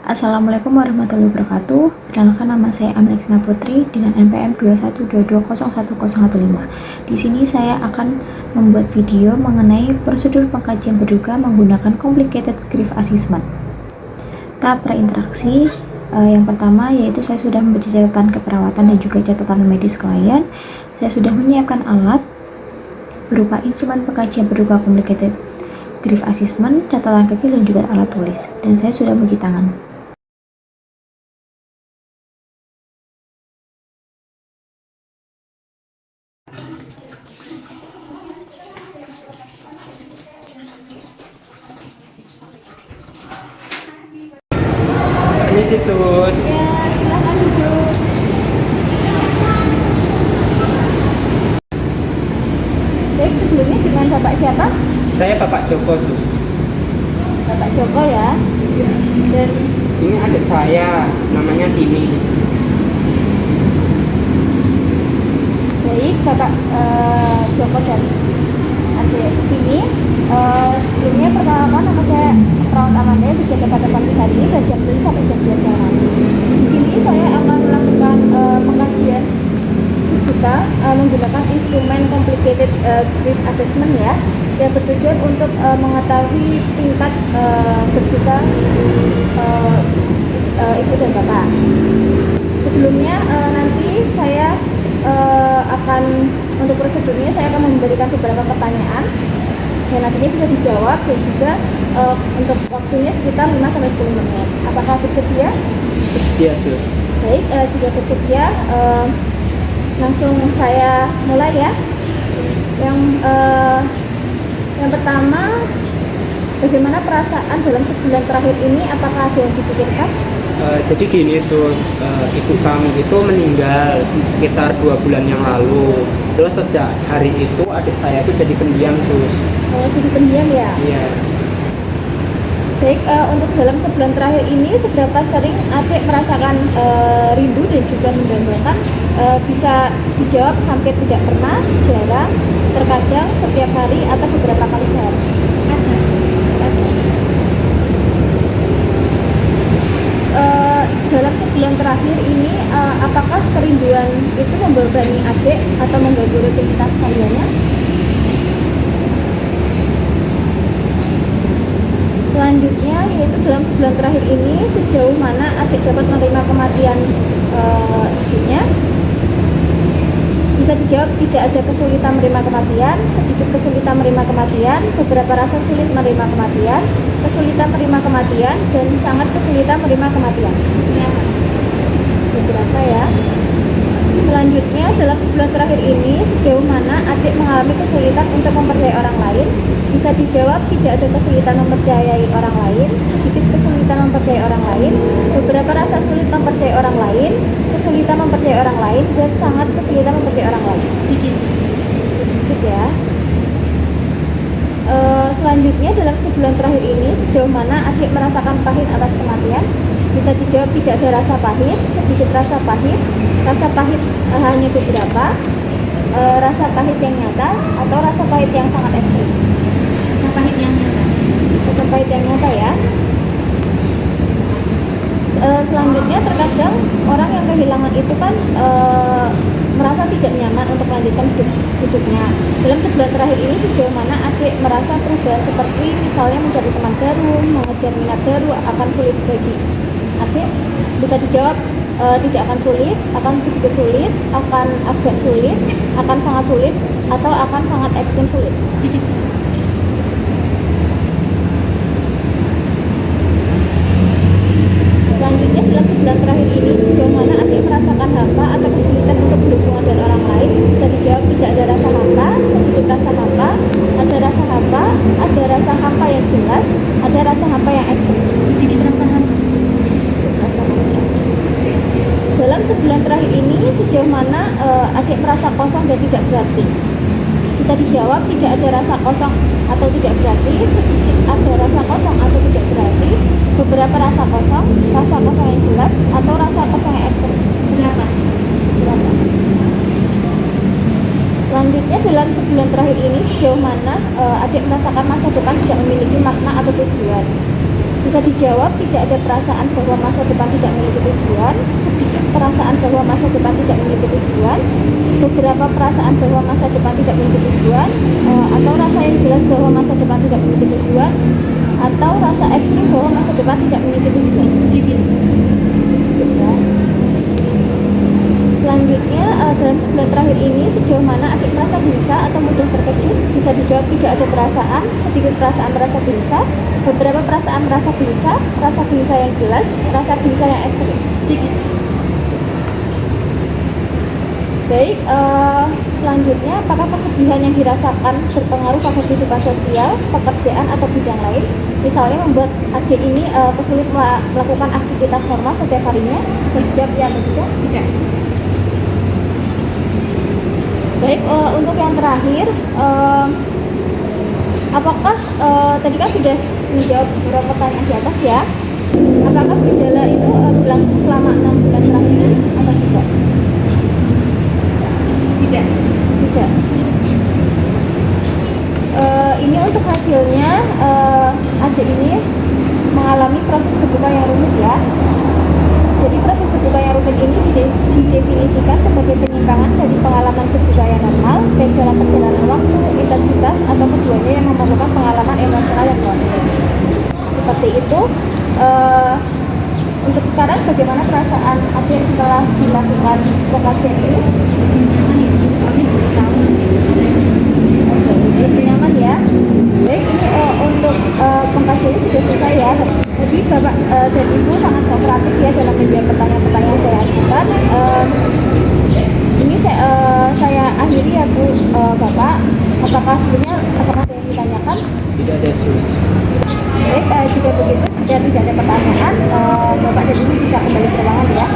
Assalamualaikum warahmatullahi wabarakatuh. Perkenalkan, nama saya Amrina Putri dengan NPM 212201015. Di sini saya akan membuat video mengenai prosedur pengkajian berduga menggunakan complicated grief assessment. Tahap prainteraksi yang pertama yaitu saya sudah membaca catatan keperawatan dan juga catatan medis klien. Saya sudah menyiapkan alat berupa instrumen pengkajian berduga complicated grief assessment, catatan kecil dan juga alat tulis. Dan saya sudah mencuci tangan. Ini sih sus. Ya, silahkan duduk. Baik, sebelumnya dengan Bapak siapa? Saya Bapak Joko sus. Bapak Joko ya. Dan Ini adik saya, namanya Timi. baik, Bapak Joko dan adik ini. Sebelumnya perkenalkan, nama saya Perawat Amanda, dijaga pada pagi hari ini dari jam 7 sampai jam 12 siang nanti. Di sini saya akan melakukan pengkajian kita menggunakan instrumen complicated grief assessment ya, yang bertujuan untuk mengetahui tingkat berduka ibu dan bapak. Sebelumnya nanti saya akan untuk prosedurnya saya akan memberikan beberapa pertanyaan yang nantinya bisa dijawab, dan juga untuk waktunya sekitar 5-10 menit. Apakah bersedia? Iya sus. Baik, jika bersedia langsung saya mulai ya. Yang pertama, bagaimana perasaan dalam sebulan terakhir ini? Apakah ada yang dipikirkan? Jadi gini sus, ibu kamu itu meninggal sekitar 2 bulan yang lalu. Terus sejak hari itu adik saya itu jadi pendiam sus. Jadi pendiam ya? Iya. Baik, untuk dalam sebulan terakhir ini seberapa sering adik merasakan rindu dan juga mendambakan? Bisa dijawab hampir tidak pernah, jarang, terkadang, setiap hari, atau beberapa kali sehari. Dalam sebulan terakhir ini, apakah kerinduan itu membebani adik atau mengganggu rutinitas hariannya? Selanjutnya, yaitu dalam sebulan terakhir ini, sejauh mana adik dapat menerima kematian ibunya? Bisa dijawab tidak ada kesulitan menerima kematian, sedikit kesulitan menerima kematian, beberapa rasa sulit menerima kematian, kesulitan menerima kematian, dan sangat kesulitan menerima kematian. Beberapa ya. Selanjutnya, dalam sebulan terakhir ini, sejauh mana adik mengalami kesulitan untuk mempercayai orang lain? Bisa dijawab tidak ada kesulitan mempercayai orang lain, sedikit kesulitan mempercayai orang lain, beberapa rasa sulit mempercayai orang lain, kesulitan mempercayai orang lain, dan sangat kesulitan mempercayai orang lain. Sedikit ya. Selanjutnya, dalam sebulan terakhir ini, sejauh mana adik merasakan pahit atas kematian? Bisa dijawab tidak ada rasa pahit, sedikit rasa pahit hanya beberapa, rasa pahit yang nyata, atau rasa pahit yang sangat ekstrim. Rasa pahit yang nyata. Rasa pahit yang nyata ya. Selanjutnya, terkadang orang yang kehilangan itu kan merasa tidak nyaman untuk melanjutkan hidupnya. Dalam sebulan terakhir ini, sejauh mana adik merasa perubahan seperti misalnya mencari teman baru, mengejar minat baru akan sulit bagi adik? Bisa dijawab tidak akan sulit, akan sedikit sulit, akan agak sulit, akan sangat sulit, atau akan sangat ekstrim sulit. Sedikit. Selanjutnya, dalam sebulan terakhir ini, sejauh mana adik merasakan hampa atau kesulitan untuk berhubungan dengan orang lain? Bisa dijawab tidak ada rasa hampa, sedikit rasa hampa, ada rasa hampa, ada rasa hampa yang jelas, ada rasa hampa yang ekstrim. Sedikit rasa hampa. Dalam sebulan terakhir ini, sejauh mana adik merasa kosong dan tidak berarti? Bisa dijawab tidak ada rasa kosong atau tidak berarti, sedikit ada rasa kosong atau tidak berarti, beberapa rasa kosong yang jelas, atau rasa kosong yang ekstrim. Berapa? Selanjutnya, dalam sebulan terakhir ini sejauh mana adik merasakan masa depan tidak memiliki makna atau tujuan? Bisa dijawab tidak ada perasaan bahwa masa depan tidak memiliki tujuan, sedikit perasaan bahwa masa depan tidak memiliki tujuan, beberapa perasaan bahwa masa depan tidak memiliki tujuan, atau rasa yang jelas bahwa masa depan tidak memiliki tujuan, atau rasa ekstrim bahwa masa depan tidak memiliki tujuan. Sedikit. Ya. Selanjutnya, dalam sebulan terakhir ini sejauh mana adik merasa gelisah atau mudah terkejut? Bisa dijawab tidak ada perasaan, sedikit perasaan merasa gelisah, beberapa perasaan merasa gelisah yang jelas, rasa gelisah yang ekstrim. Sedikit. Baik, selanjutnya apakah kesedihan yang dirasakan berpengaruh pada kehidupan sosial, pekerjaan atau bidang lain? Misalnya membuat adik ini kesulit melakukan aktivitas normal setiap harinya? Bisa dijawab ya atau tidak? Tidak. Baik, untuk yang terakhir, apakah tadi kan sudah menjawab beberapa pertanyaan di atas ya? Apakah gejala itu berlangsung selama 6 bulan terakhir ini atau tidak? Tidak. Tidak. Ini untuk hasilnya, adik ini mengalami proses berbuka yang rumit ya. Jadi proses berbuka yang rumit ini didefinisikan sebagai penyimpangan dari pengalaman berbuka yang normal, baik dalam perjalanan waktu, intensitas, atau keduanya yang memerlukan pengalaman emosional yang kronis. Seperti itu. Untuk sekarang bagaimana perasaan adik setelah dilakukan pengkajian ini? Oke, nyaman ya. Baik, ini untuk pengkajian ini sudah selesai ya. Jadi Bapak dan Ibu sangat kooperatif ya dalam menjawab pertanyaan-pertanyaan yang saya ajukan. Ini saya akhiri ya Bu, Bapak. Apakah ada yang ditanyakan? Tidak ada sus. Baik, jika begitu, jika tidak ada pertanyaan, Bapak dan Ibu bisa kembali ke ruangan ya.